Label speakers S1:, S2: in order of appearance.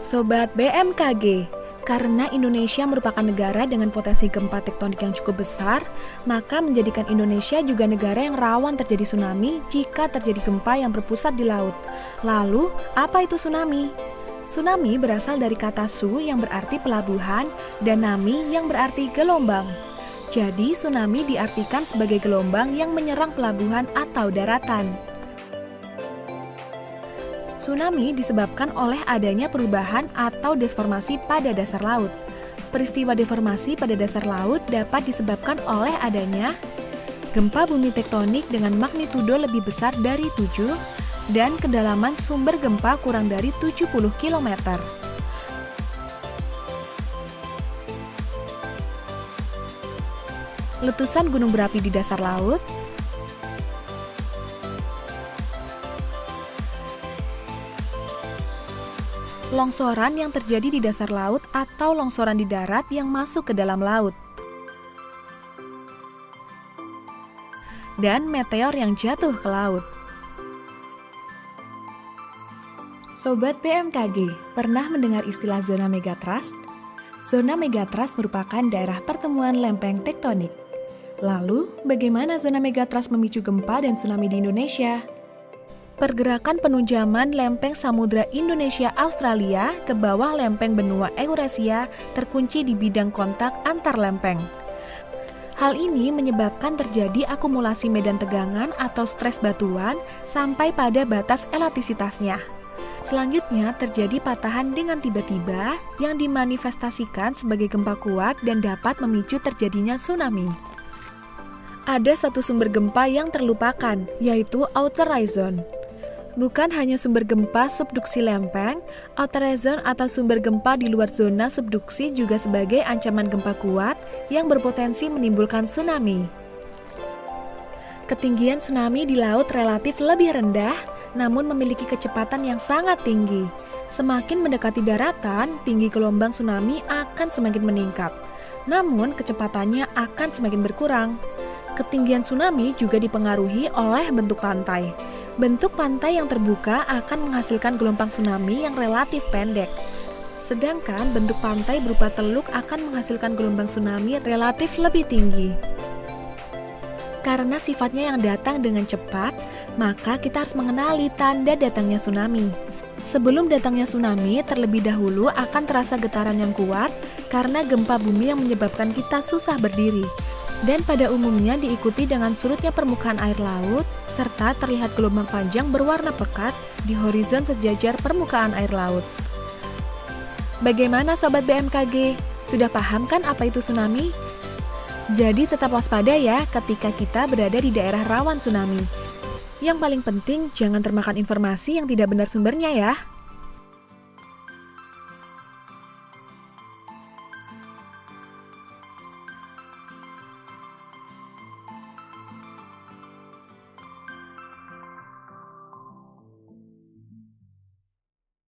S1: Sobat BMKG, karena Indonesia merupakan negara dengan potensi gempa tektonik yang cukup besar, maka menjadikan Indonesia juga negara yang rawan terjadi tsunami jika terjadi gempa yang berpusat di laut. Lalu, apa itu tsunami? Tsunami berasal dari kata su yang berarti pelabuhan dan nami yang berarti gelombang. Jadi, tsunami diartikan sebagai gelombang yang menyerang pelabuhan atau daratan. Tsunami disebabkan oleh adanya perubahan atau deformasi pada dasar laut. Peristiwa deformasi pada dasar laut dapat disebabkan oleh adanya gempa bumi tektonik dengan magnitudo lebih besar dari 7 dan kedalaman sumber gempa kurang dari 70 km. Letusan gunung berapi di dasar laut, longsoran yang terjadi di dasar laut atau longsoran di darat yang masuk ke dalam laut, dan meteor yang jatuh ke laut. Sobat BMKG, pernah mendengar istilah zona megatrust? Zona megatrust merupakan daerah pertemuan lempeng tektonik. Lalu, bagaimana zona megatrust memicu gempa dan tsunami di Indonesia? Pergerakan penunjaman lempeng Samudra Indonesia-Australia ke bawah lempeng benua Eurasia terkunci di bidang kontak antar lempeng. Hal ini menyebabkan terjadi akumulasi medan tegangan atau stres batuan sampai pada batas elastisitasnya. Selanjutnya terjadi patahan dengan tiba-tiba yang dimanifestasikan sebagai gempa kuat dan dapat memicu terjadinya tsunami. Ada satu sumber gempa yang terlupakan, yaitu outer horizon. Bukan hanya sumber gempa subduksi lempeng, outer horizon atau sumber gempa di luar zona subduksi juga sebagai ancaman gempa kuat yang berpotensi menimbulkan tsunami. Ketinggian tsunami di laut relatif lebih rendah, namun memiliki kecepatan yang sangat tinggi. Semakin mendekati daratan, tinggi gelombang tsunami akan semakin meningkat, namun kecepatannya akan semakin berkurang. Ketinggian tsunami juga dipengaruhi oleh bentuk pantai. Bentuk pantai yang terbuka akan menghasilkan gelombang tsunami yang relatif pendek. Sedangkan bentuk pantai berupa teluk akan menghasilkan gelombang tsunami relatif lebih tinggi. Karena sifatnya yang datang dengan cepat, maka kita harus mengenali tanda datangnya tsunami. Sebelum datangnya tsunami, terlebih dahulu akan terasa getaran yang kuat karena gempa bumi yang menyebabkan kita susah berdiri. Dan pada umumnya diikuti dengan surutnya permukaan air laut, serta terlihat gelombang panjang berwarna pekat di horizon sejajar permukaan air laut. Bagaimana Sobat BMKG? Sudah paham kan apa itu tsunami? Jadi tetap waspada ya ketika kita berada di daerah rawan tsunami. Yang paling penting, jangan termakan informasi yang tidak benar sumbernya ya.